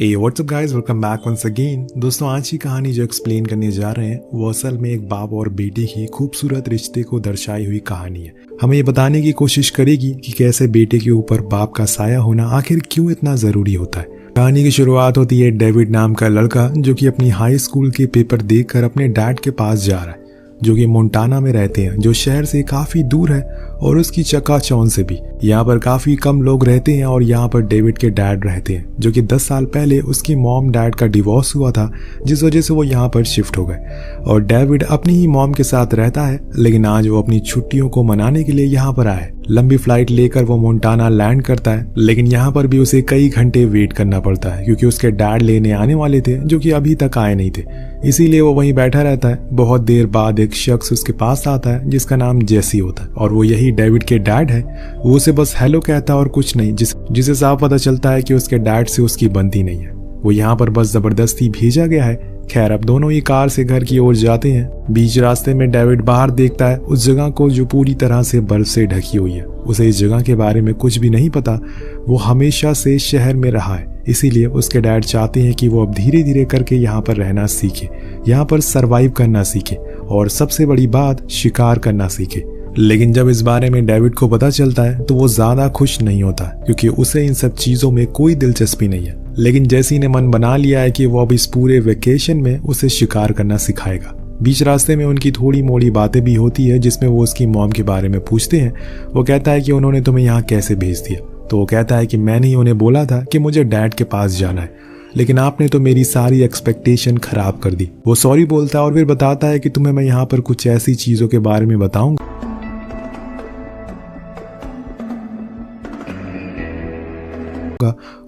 Hey, what's up guys? Welcome back once again। दोस्तों आज की कहानी जो एक्सप्लेन करने जा रहे हैं वो असल में एक बाप और बेटी की खूबसूरत रिश्ते को दर्शाई हुई कहानी है। हमें ये बताने की कोशिश करेगी कि कैसे बेटे के ऊपर बाप का साया होना आखिर क्यों इतना जरूरी होता है। कहानी की शुरुआत होती है डेविड नाम का लड़का जो कि अपनी हाई स्कूल के पेपर देकर अपने डैड के पास जा रहा है, जो कि मोंटाना में रहते हैं, जो शहर से काफी दूर है और उसकी चकाचौंध से भी। यहाँ पर काफी कम लोग रहते हैं और यहाँ पर डेविड के डैड रहते हैं, जो कि 10 साल पहले उसकी मॉम डैड का डिवोर्स हुआ था, जिस वजह से वो यहाँ पर शिफ्ट हो गए। और डेविड अपनी ही मॉम के साथ रहता है, लेकिन आज वो अपनी छुट्टियों को मनाने के लिए यहाँ पर आया है। लंबी फ्लाइट लेकर वो मोंटाना लैंड करता है, लेकिन यहाँ पर भी उसे कई घंटे वेट करना पड़ता है क्योंकि उसके डैड लेने आने वाले थे, जो कि अभी तक आए नहीं थे। इसीलिए वो वहीं बैठा रहता है। बहुत देर बाद एक शख्स उसके पास आता है जिसका नाम जेसी होता है और वो यही डेविड के डैड है। वो उसे बस हेलो कहता है और कुछ नहीं, जिसे साफ पता चलता है कि उसके डैड से उसकी बनती नहीं है। वो यहाँ पर बस जबरदस्ती भेजा गया है। खैर, अब दोनों ही कार से घर की ओर जाते हैं। बीच रास्ते में डेविड बाहर देखता है उस जगह को जो पूरी तरह से बर्फ से ढकी हुई है। उसे इस जगह के बारे में कुछ भी नहीं पता। वो हमेशा से शहर में रहा है, इसीलिए उसके डैड चाहते हैं कि वो अब धीरे धीरे करके यहाँ पर रहना सीखे, यहाँ पर सरवाइव करना सीखे और सबसे बड़ी बात शिकार करना सीखे। लेकिन जब इस बारे में डेविड को पता चलता है तो वो ज्यादा खुश नहीं होता क्योंकि उसे इन सब चीजों में कोई दिलचस्पी नहीं है। लेकिन जेसी ने मन बना लिया है कि वो अब इस पूरे वेकेशन में उसे शिकार करना सिखाएगा। बीच रास्ते में उनकी थोड़ी मोड़ी बातें भी होती है जिसमें वो उसकी मॉम के बारे में पूछते हैं। वो कहता है कि उन्होंने तुम्हें यहाँ कैसे भेज दिया, तो वो कहता है कि मैंने ही उन्हें बोला था कि मुझे डैड के पास जाना है, लेकिन आपने तो मेरी सारी एक्सपेक्टेशन खराब कर दी। वो सॉरी बोलता है और फिर बताता है कि तुम्हें मैं यहाँ पर कुछ ऐसी चीजों के बारे में बताऊंगा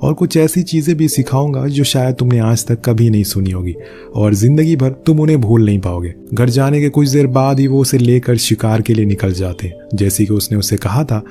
और कुछ ऐसी चीजें भी सिखाऊंगा जो शायद तुमने आज तक कभी नहीं सुनी होगी और जिंदगी भर तुम उन्हें भूल नहीं पाओगे। घर जाने के कुछ देर बाद ही वो उसे लेकर शिकार के लिए निकल जाते हैं। जैसे कि उसने उसे कहा था,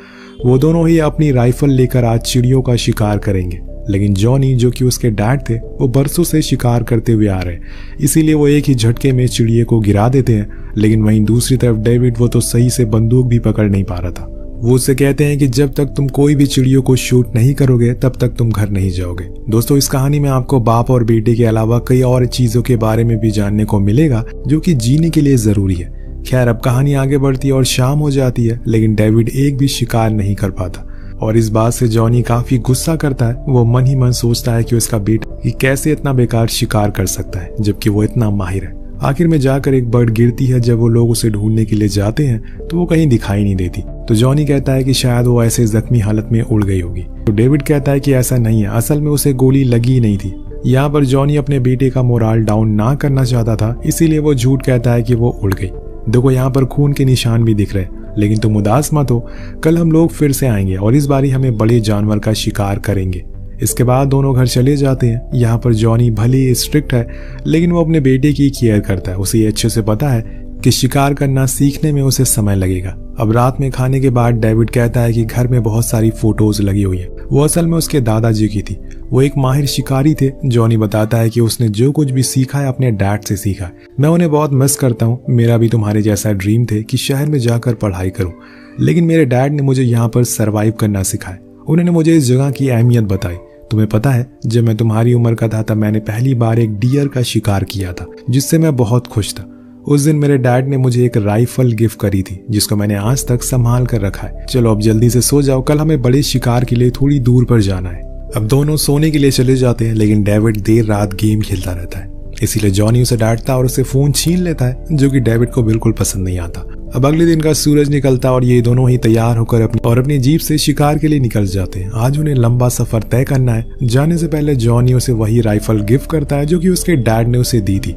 वो दोनों ही अपनी राइफल लेकर आज चिड़ियों का शिकार करेंगे। लेकिन जॉनी, जो कि उसके डैड थे, वो बरसों से शिकार करते हुए आ रहे हैं, इसीलिए वो एक ही झटके में चिड़िए को गिरा देते हैं। लेकिन वहीं दूसरी तरफ डेविड, वो तो सही से बंदूक भी पकड़ नहीं पा रहा था। वो उससे कहते हैं कि जब तक तुम कोई भी चिड़ियों को शूट नहीं करोगे तब तक तुम घर नहीं जाओगे। दोस्तों, इस कहानी में आपको बाप और बेटे के अलावा कई और चीजों के बारे में भी जानने को मिलेगा जो कि जीने के लिए जरूरी है। खैर, अब कहानी आगे बढ़ती है और शाम हो जाती है, लेकिन डेविड एक भी शिकार नहीं कर पाता और इस बात से जॉनी काफी गुस्सा करता है। वो मन ही मन सोचता है कि उसका बेटा कि कैसे इतना बेकार शिकार कर सकता है जबकि वो इतना माहिर है। आखिर में जाकर एक बर्ड गिरती है। जब वो लोग उसे ढूंढने के लिए जाते हैं तो वो कहीं दिखाई नहीं देती। तो जॉनी कहता है कि शायद वो ऐसे जख्मी हालत में उड़ गई होगी। तो डेविड कहता है कि ऐसा नहीं है, असल में उसे गोली लगी ही नहीं थी। यहाँ पर जॉनी अपने बेटे का मोराल डाउन ना करना चाहता था, इसीलिए वो झूठ कहता है कि वो उड़ गई। देखो, यहाँ पर खून के निशान भी दिख रहे हैं, लेकिन तुम उदास मत हो, कल हम लोग फिर से आएंगे और इस बारी हमें बड़े जानवर का शिकार करेंगे। इसके बाद दोनों घर चले जाते हैं। यहाँ पर जॉनी भले ही स्ट्रिक्ट है, लेकिन वो अपने बेटे की केयर करता है। उसे ये अच्छे से पता है कि शिकार करना सीखने में उसे समय लगेगा। अब रात में खाने के बाद डेविड कहता है कि घर में बहुत सारी फोटोज लगी हुई है। वो असल में उसके दादाजी की थी। वो एक माहिर शिकारी थे। जॉनी बताता है कि उसने जो कुछ भी सीखा है अपने डैड से सीखा है। मैं उन्हें बहुत मिस करता हूँ। मेरा भी तुम्हारे जैसा ड्रीम थे कि शहर में जाकर पढ़ाई करूँ, लेकिन मेरे डैड ने मुझे यहाँ पर सर्वाइव करना सिखाया। उन्होंने मुझे इस जगह की अहमियत बताई। तुम्हें पता है, जब मैं तुम्हारी उम्र का था तब मैंने पहली बार एक डियर का शिकार किया था, जिससे मैं बहुत खुश था। उस दिन मेरे डैड ने मुझे एक राइफल गिफ्ट करी थी, जिसको मैंने आज तक संभाल कर रखा है। चलो अब जल्दी से सो जाओ, कल हमें बड़े शिकार के लिए थोड़ी दूर पर जाना है। अब दोनों सोने के लिए चले जाते हैं, लेकिन डेविड देर रात गेम खेलता रहता है, इसीलिए जॉनी उसे डांटता और उसे फोन छीन लेता है, जो कि डेविड को बिल्कुल पसंद नहीं आता। अब अगले दिन का सूरज निकलता और ये दोनों ही तैयार होकर अपनी जीप से शिकार के लिए निकल जाते हैं। आज उन्हें लंबा सफर तय करना है। जाने से पहले जॉनी उसे वही राइफल गिफ्ट करता है जो कि उसके डैड ने उसे दी थी।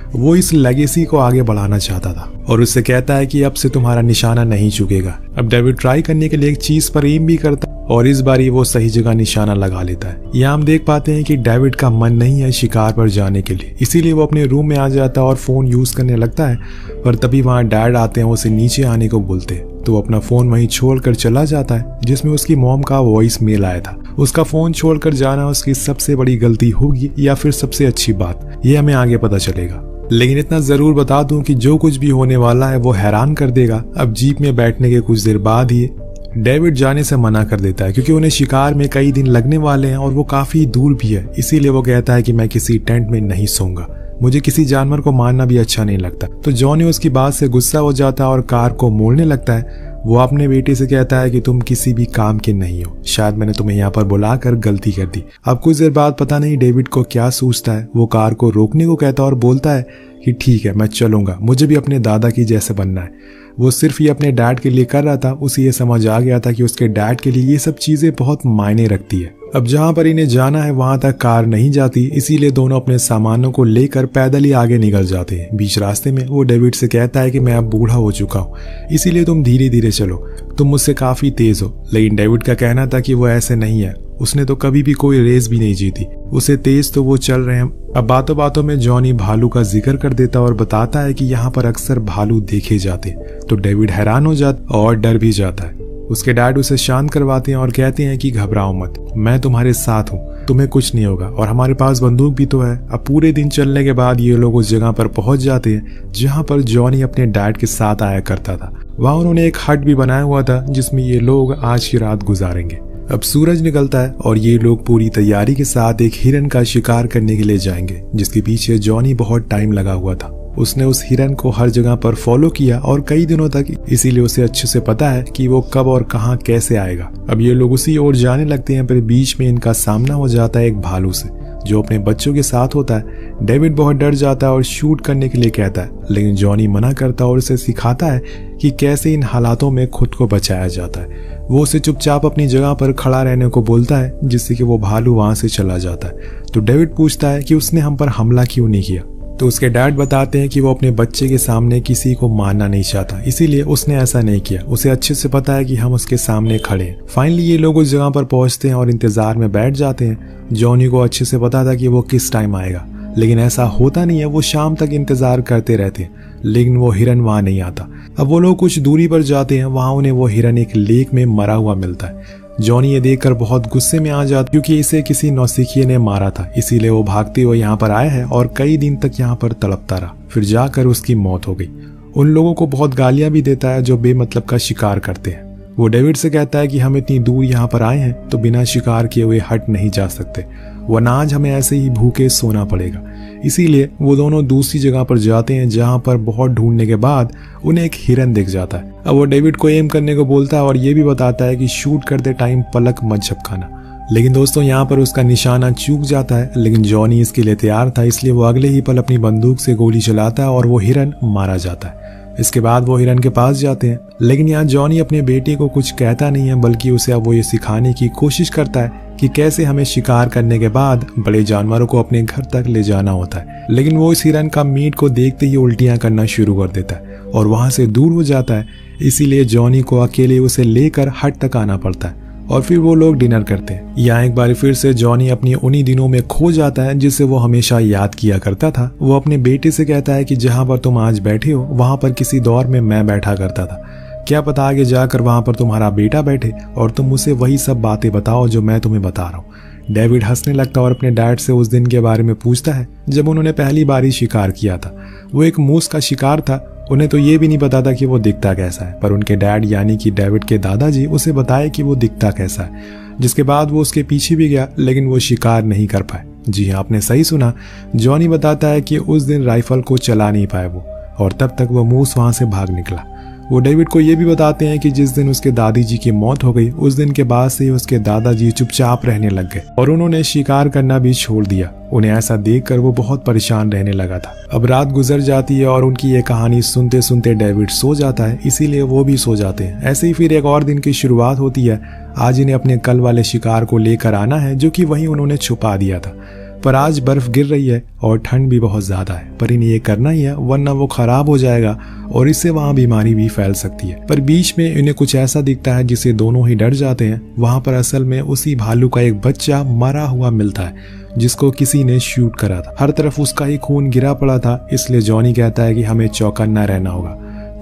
वो इस लेगेसी को आगे बढ़ाना चाहता था और उससे कहता है कि अब से तुम्हारा निशाना नहीं चुकेगा। अब डेविड ट्राई करने के लिए एक चीज पर एम भी करता है और इस बारी वो सही जगह निशाना लगा लेता है। यहाँ हम देख पाते हैं कि डेविड का मन नहीं है शिकार पर जाने के लिए, इसीलिए वो अपने रूम में आ जाता है और फोन यूज करने लगता है। पर तभी वहाँ डैड आते हैं, उसे नीचे आने को बोलते हैं, तो वो अपना फोन वहीं छोड़कर चला जाता है, जिसमें उसकी मॉम का वॉइस मेल आया था। उसका फोन छोड़कर जाना उसकी सबसे बड़ी गलती होगी या फिर सबसे अच्छी बात, ये हमें आगे पता चलेगा। लेकिन इतना जरूर बता दूं कि जो कुछ भी होने वाला है वो हैरान कर देगा। अब जीप में बैठने के कुछ देर बाद ही डेविड जाने से मना कर देता है क्योंकि उन्हें शिकार में कई दिन लगने वाले हैं और वो काफी दूर भी है। इसीलिए वो कहता है कि मैं किसी टेंट में नहीं सोऊंगा, मुझे किसी जानवर को मारना भी अच्छा नहीं लगता। तो जॉनी उसकी बात से गुस्सा हो जाता है और कार को मोड़ने लगता है। वो अपने बेटे से कहता है कि तुम किसी भी काम के नहीं हो, शायद मैंने तुम्हें यहाँ पर बुलाकर गलती कर दी। अब कुछ देर बाद पता नहीं डेविड को क्या सूझता है, वो कार को रोकने को कहता है और बोलता है कि ठीक है मैं चलूंगा, मुझे भी अपने दादा की जैसे बनना है। वो सिर्फ ये अपने डैड के लिए कर रहा था, उसे ये समझ आ गया था कि उसके डैड के लिए ये सब चीजें बहुत मायने रखती है। अब जहाँ पर इन्हें जाना है वहां तक कार नहीं जाती, इसीलिए दोनों अपने सामानों को लेकर पैदल ही आगे निकल जाते हैं। बीच रास्ते में वो डेविड से कहता है कि मैं अब बूढ़ा हो चुका हूँ, इसीलिए तुम धीरे धीरे चलो, तुम मुझसे काफी तेज हो। लेकिन डेविड का कहना था कि वो ऐसे नहीं है, उसने तो कभी भी कोई रेस भी नहीं जीती, उसे तेज तो वो चल रहे हैं। अब बातों बातों में जॉनी भालू का जिक्र कर देता और बताता है कि यहाँ पर अक्सर भालू देखे जाते। तो डेविड हैरान हो जाता और डर भी जाता है। उसके डैड उसे शांत करवाते हैं और कहते हैं कि घबराओ मत, मैं तुम्हारे साथ हूँ, तुम्हें कुछ नहीं होगा और हमारे पास बंदूक भी तो है। अब पूरे दिन चलने के बाद ये लोग उस जगह पर पहुंच जाते हैं जहाँ पर जॉनी अपने डैड के साथ आया करता था। वहाँ उन्होंने एक हट भी बनाया हुआ था जिसमें ये लोग आज की रात गुजारेंगे। अब सूरज निकलता है और ये लोग पूरी तैयारी के साथ एक हिरन का शिकार करने के लिए जाएंगे, जिसके पीछे जॉनी बहुत टाइम लगा हुआ था। उसने उस हिरन को हर जगह पर फॉलो किया और कई दिनों तक, इसीलिए उसे अच्छे से पता है कि वो कब और कहां कैसे आएगा। अब ये लोग उसी ओर जाने लगते हैं, पर बीच में इनका सामना हो जाता है एक भालू से जो अपने बच्चों के साथ होता है। डेविड बहुत डर जाता है और शूट करने के लिए कहता है, लेकिन जॉनी मना करता है और उसे सिखाता है कि कैसे इन हालातों में खुद को बचाया जाता है। वो उसे चुपचाप अपनी जगह पर खड़ा रहने को बोलता है, जिससे कि वो भालू वहां से चला जाता है। तो डेविड पूछता है कि उसने हम पर हमला क्यों नहीं किया। तो उसके डैड बताते हैं कि वो अपने बच्चे के सामने किसी को मारना नहीं चाहता, इसीलिए उसने ऐसा नहीं किया। उसे अच्छे से पता है कि हम उसके सामने खड़े हैं। फाइनली ये लोग उस जगह पर पहुंचते हैं और इंतजार में बैठ जाते हैं। जॉनी को अच्छे से पता था कि वो किस टाइम आएगा, लेकिन ऐसा होता नहीं है। वो शाम तक इंतजार करते रहते हैं, लेकिन वो हिरन वहां नहीं आता। अब वो लोग कुछ दूरी पर जाते हैं, वहां उन्हें वो हिरन एक लेक में मरा हुआ मिलता है। जॉनी ये देखकर बहुत गुस्से में आ जाता क्योंकि इसे किसी नौसिखिए ने मारा था, इसीलिए वो भागते हुए यहाँ पर आया है और कई दिन तक यहाँ पर तड़पता रहा। फिर जाकर उसकी मौत हो गई। उन लोगों को बहुत गालियां भी देता है जो बेमतलब का शिकार करते हैं। वो डेविड से कहता है कि हम इतनी दूर यहाँ पर आए हैं तो बिना शिकार किए हुए हट नहीं जा सकते, वरना आज हमें ऐसे ही भूखे सोना पड़ेगा। इसीलिए वो दोनों दूसरी जगह पर जाते हैं जहाँ पर बहुत ढूंढने के बाद उन्हें एक हिरन दिख जाता है। अब वो डेविड को एम करने को बोलता है और ये भी बताता है कि शूट करते टाइम पलक मत झपकाना। लेकिन दोस्तों यहाँ पर उसका निशाना चूक जाता है, लेकिन जॉनी इसके लिए तैयार था, इसलिए वो अगले ही पल अपनी बंदूक से गोली चलाता है और वो हिरन मारा जाता है। इसके बाद वो हिरन के पास जाते हैं, लेकिन यहाँ जॉनी अपने बेटे को कुछ कहता नहीं है, बल्कि उसे अब वो ये सिखाने की कोशिश करता है कि कैसे हमें शिकार करने के बाद बड़े जानवरों को अपने घर तक ले जाना होता है। लेकिन वो इस हिरन का मीट को देखते ही उल्टियां करना शुरू कर देता है और वहां से दूर हो जाता है। इसीलिए जॉनी को अकेले उसे लेकर हट तक आना पड़ता है और फिर वो लोग डिनर करते हैं। यहाँ एक बार फिर से जॉनी अपनी उन्हीं दिनों में खो जाता है जिसे वो हमेशा याद किया करता था। वो अपने बेटे से कहता है कि जहाँ पर तुम आज बैठे हो वहां पर किसी दौर में मैं बैठा करता था, क्या पता आगे जाकर वहां पर तुम्हारा बेटा बैठे और तुम उसे वही सब बातें बताओ जो मैं तुम्हें बता रहा हूँ। डेविड हंसने लगता और अपने डैड से उस दिन के बारे में पूछता है जब उन्होंने पहली बार ही शिकार किया था। वो एक मूस का शिकार था। उन्हें तो ये भी नहीं पता था कि वो दिखता कैसा है, पर उनके डैड यानी कि डेविड के दादाजी उसे बताए कि वो दिखता कैसा है, जिसके बाद वो उसके पीछे भी गया, लेकिन वो शिकार नहीं कर पाए। जी हाँ, आपने सही सुना। जॉनी बताता है कि उस दिन राइफल को चला नहीं पाए वो, और तब तक वो मूस वहां से भाग निकला। वो डेविड को ये भी बताते हैं कि जिस दिन उसके दादी जी की मौत हो गई, उस दिन के बाद से उसके दादाजी चुपचाप रहने लग गए और उन्होंने शिकार करना भी छोड़ दिया। उन्हें ऐसा देखकर वो बहुत परेशान रहने लगा था। अब रात गुजर जाती है और उनकी ये कहानी सुनते सुनते डेविड सो जाता है, इसीलिए वो भी सो जाते हैं। ऐसे ही फिर एक और दिन की शुरुआत होती है। आज इन्हें अपने कल वाले शिकार को लेकर आना है, जो कि वहीं उन्होंने छुपा दिया था। पर आज बर्फ गिर रही है और ठंड भी बहुत ज्यादा है, पर इन्हें ये करना ही है, वरना वो खराब हो जाएगा और इससे वहां बीमारी भी फैल सकती है। पर बीच में इन्हें कुछ ऐसा दिखता है जिसे दोनों ही डर जाते हैं। वहां पर असल में उसी भालू का एक बच्चा मरा हुआ मिलता है, जिसको किसी ने शूट करा था। हर तरफ उसका ही खून गिरा पड़ा था। इसलिए जॉनी कहता है कि हमें चौकन्ना रहना होगा।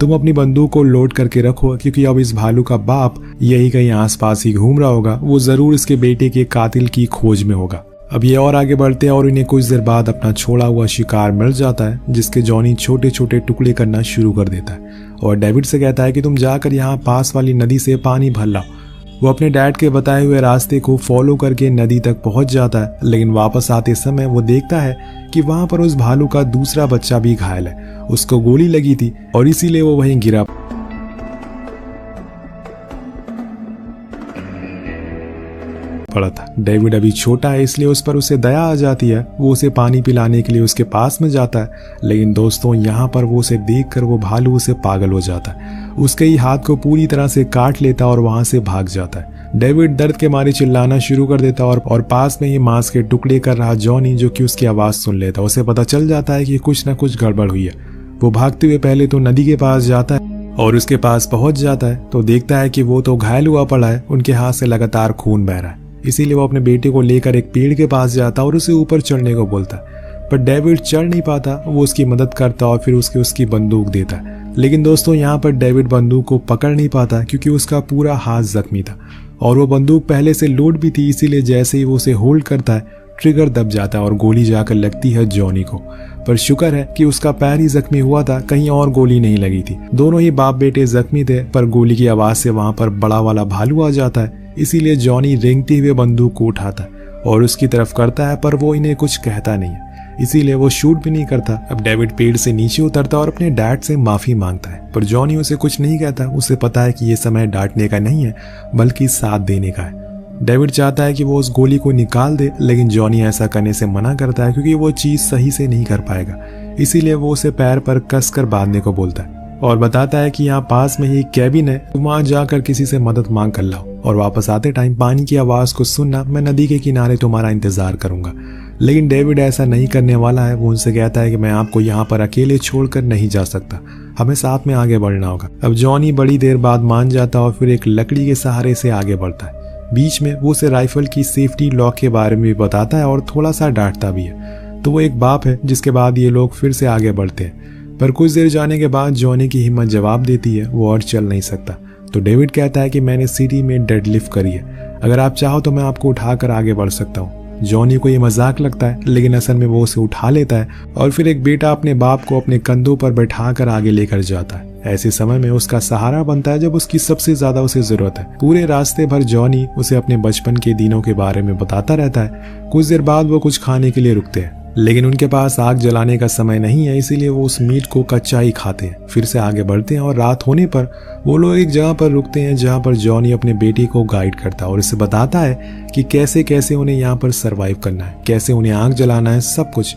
तुम अपनी बंदूक को लोड करके रखो, क्योंकि अब इस भालू का बाप यही कहीं आसपास ही घूम रहा होगा। वो जरूर इसके बेटे के कातिल की खोज में होगा। अब ये और आगे बढ़ते हैं और इन्हें कुछ देर बाद अपना छोड़ा हुआ शिकार मिल जाता है, जिसके जॉनी छोटे छोटे टुकड़े करना शुरू कर देता है और डेविड से कहता है कि तुम जाकर यहाँ पास वाली नदी से पानी भर लाओ। वो अपने डैड के बताए हुए रास्ते को फॉलो करके नदी तक पहुंच जाता है, लेकिन वापस आते समय वो देखता है कि वहां पर उस भालू का दूसरा बच्चा भी घायल है। उसको गोली लगी थी और इसीलिए वो वहीं गिरा पड़ा था। डेविड अभी छोटा है इसलिए उस पर उसे दया आ जाती है। वो उसे पानी पिलाने के लिए उसके पास में जाता है, लेकिन दोस्तों यहाँ पर वो उसे देखकर वो भालू उसे पागल हो जाता है। उसके ही हाथ को पूरी तरह से काट लेता और वहां से भाग जाता है। डेविड दर्द के मारे चिल्लाना शुरू कर देता और पास में ही मांस के टुकड़े कर रहा जॉनी, जो कि उसकी आवाज सुन लेता, उसे पता चल जाता है कि कुछ न कुछ गड़बड़ हुई है। वो भागते हुए पहले तो नदी के पास जाता है और उसके पास पहुंच जाता है तो देखता है कि वो तो घायल हुआ पड़ा है, उनके हाथ से लगातार खून बह रहा है। इसीलिए वो अपने बेटे को लेकर एक पेड़ के पास जाता और उसे ऊपर चढ़ने को बोलता है, पर डेविड चढ़ नहीं पाता। वो उसकी मदद करता और फिर उसकी बंदूक देता है, लेकिन दोस्तों यहाँ पर डेविड बंदूक को पकड़ नहीं पाता क्योंकि उसका पूरा हाथ जख्मी था और वो बंदूक पहले से लोड भी थी। इसीलिए जैसे ही वो उसे होल्ड करता है, ट्रिगर दब जाता है और गोली जाकर लगती है जॉनी को। पर शुक्र है कि उसका पैर ही जख्मी हुआ था, कहीं और गोली नहीं लगी थी। दोनों ही बाप बेटे जख्मी थे, पर गोली की आवाज से वहां पर बड़ा वाला भालू आ जाता है। इसीलिए जॉनी रेंगते हुए बंदूक को उठाता है और उसकी तरफ करता है, पर वो इन्हें कुछ कहता नहीं है, इसीलिए वो शूट भी नहीं करता। अब डेविड पेड़ से नीचे उतरता और अपने डैड से माफी मांगता है, पर जॉनी उसे कुछ नहीं कहता। उसे पता है कि ये समय डांटने का नहीं है बल्कि साथ देने का है। डेविड चाहता है कि वो उस गोली को निकाल दे, लेकिन जॉनी ऐसा करने से मना करता है क्योंकि वो चीज सही से नहीं कर पाएगा। इसीलिए वो उसे पैर पर कसकर बांधने को बोलता है और बताता है कि यहाँ पास में ही एक कैबिन है, वहां जाकर किसी से मदद मांग कर लाओ और वापस आते टाइम पानी की आवाज को सुनना। मैं नदी के किनारे तुम्हारा इंतजार करूंगा। लेकिन डेविड ऐसा नहीं करने वाला है। वो उनसे कहता है कि मैं आपको यहाँ पर अकेले छोड़कर नहीं जा सकता, हमें साथ में आगे बढ़ना होगा। अब जॉनी बड़ी देर बाद मान जाता और फिर एक लकड़ी के सहारे से आगे बढ़ता है। बीच में वो उसे राइफल की सेफ्टी लॉक के बारे में भी बताता है और थोड़ा सा डांटता भी है। तो वो एक बाप है, जिसके बाद ये लोग फिर से आगे बढ़ते हैं। पर कुछ देर जाने के बाद जॉनी की हिम्मत जवाब देती है, वो और चल नहीं सकता। तो डेविड कहता है कि मैंने सिटी में डेडलिफ्ट करी है, अगर आप चाहो तो मैं आपको उठाकर आगे बढ़ सकता हूँ। जॉनी को ये मजाक लगता है, लेकिन असल में वो उसे उठा लेता है और फिर एक बेटा अपने बाप को अपने कंधों पर बैठाकर आगे लेकर जाता है। ऐसे समय में उसका सहारा बनता है जब उसकी सबसे ज्यादा उसे जरूरत है। पूरे रास्ते भर जॉनी उसे अपने बचपन के दिनों के बारे में बताता रहता है। कुछ देर बाद वो कुछ खाने के लिए रुकते हैं, लेकिन उनके पास आग जलाने का समय नहीं है, इसीलिए वो उस मीट को कच्चा ही खाते हैं। फिर से आगे बढ़ते हैं और रात होने पर वो लोग एक जगह पर रुकते हैं जहाँ पर जॉनी अपने बेटे को गाइड करता है और उसे बताता है कि कैसे कैसे उन्हें यहाँ पर सरवाइव करना है, कैसे उन्हें आग जलाना है, सब कुछ।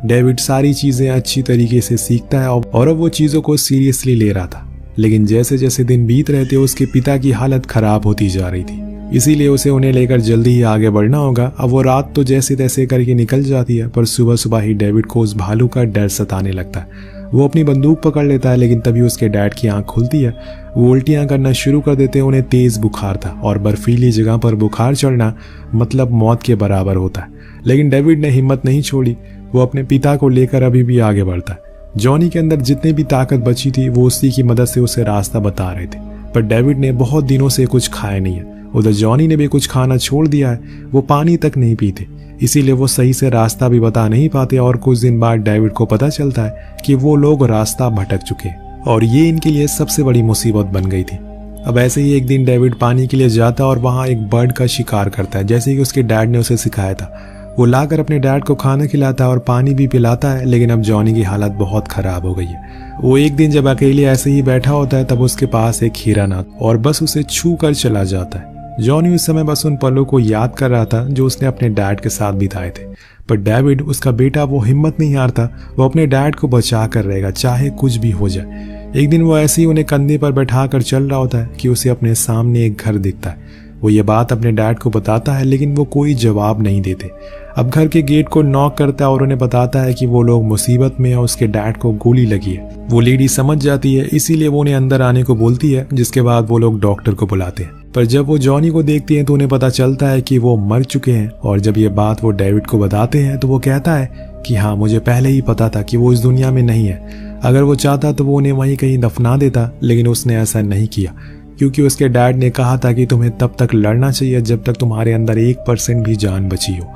डेविड सारी चीजें अच्छी तरीके से सीखता है और अब वो चीजों को सीरियसली ले रहा था। लेकिन जैसे जैसे दिन बीत रहे थे उसके पिता की हालत खराब होती जा रही थी, इसीलिए उसे उन्हें लेकर जल्दी ही आगे बढ़ना होगा। अब वो रात तो जैसे तैसे करके निकल जाती है, पर सुबह सुबह ही डेविड को उस भालू का डर सताने लगता है। वो अपनी बंदूक पकड़ लेता है, लेकिन तभी उसके डैड की आंख खुलती है। वो उल्टियां करना शुरू कर देते हैं। उन्हें तेज बुखार था और बर्फीली जगह पर बुखार चढ़ना मतलब मौत के बराबर होता है। लेकिन डेविड ने हिम्मत नहीं छोड़ी। वो अपने पिता को लेकर अभी भी आगे बढ़ता है। जॉनी के अंदर जितनी भी ताकत बची थी वो उसी की मदद से उसे रास्ता बता रहे थे, पर डेविड ने बहुत दिनों से कुछ खाया नहीं है। उधर जॉनी ने भी कुछ खाना छोड़ दिया है, वो पानी तक नहीं पीते, इसीलिए वो सही से रास्ता भी बता नहीं पाते। और कुछ दिन बाद डेविड को पता चलता है कि वो लोग रास्ता भटक चुके हैं और ये इनके लिए सबसे बड़ी मुसीबत बन गई थी। अब ऐसे ही एक दिन डेविड पानी के लिए जाता और वहां एक बर्ड का शिकार करता है, जैसे कि उसके डैड ने उसे सिखाया था। वो लाकर अपने डैड को खाना खिलाता है और पानी भी पिलाता है, लेकिन अब जॉनी की हालत बहुत खराब हो गई है। वो एक दिन जब अकेले ऐसे ही बैठा होता है तब उसके पास एक हिरन आता और बस उसे छू कर चला जाता है। जॉनी उस समय बस उन पलों को याद कर रहा था जो उसने अपने डैड के साथ बिताए थे, पर डेविड उसका बेटा वो हिम्मत नहीं हारता। वो अपने डैड को बचा कर रहेगा, चाहे कुछ भी हो जाए। एक दिन वो ऐसे ही उन्हें कंधे पर बैठा कर चल रहा होता है कि उसे अपने सामने एक घर दिखता है। वो ये बात अपने डैड को बताता है, लेकिन वो कोई जवाब नहीं देते। अब घर के गेट को नॉक करता है और उन्हें बताता है कि वो लोग मुसीबत में है, उसके डैड को गोली लगी है। वो लेडी समझ जाती है, इसीलिए वो उन्हें अंदर आने को बोलती है, जिसके बाद वो लोग डॉक्टर को बुलाते हैं। पर जब वो जॉनी को देखती हैं तो उन्हें पता चलता है कि वो मर चुके हैं। और जब ये बात वो डेविड को बताते हैं तो वो कहता है कि हाँ, मुझे पहले ही पता था कि वो इस दुनिया में नहीं है। अगर वो चाहता तो वो उन्हें वहीं कहीं दफना देता, लेकिन उसने ऐसा नहीं किया, क्योंकि उसके डैड ने कहा था कि तुम्हें तब तक लड़ना चाहिए जब तक तुम्हारे अंदर 1% भी जान बची हो।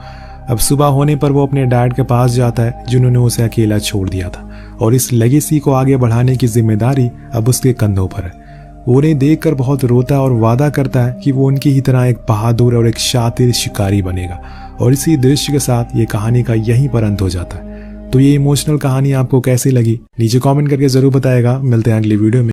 अब सुबह होने पर वो अपने डैड के पास जाता है जिन्होंने उसे अकेला छोड़ दिया था, और इस लेगेसी को आगे बढ़ाने की जिम्मेदारी अब उसके कंधों पर है। वो उन्हें देखकर बहुत रोता है और वादा करता है कि वो उनकी ही तरह एक बहादुर और एक शातिर शिकारी बनेगा। और इसी दृश्य के साथ ये कहानी का यहीं पर अंत हो जाता है। तो ये इमोशनल कहानी आपको कैसी लगी नीचे कमेंट करके जरूर बताएगा। मिलते हैं अगली वीडियो में।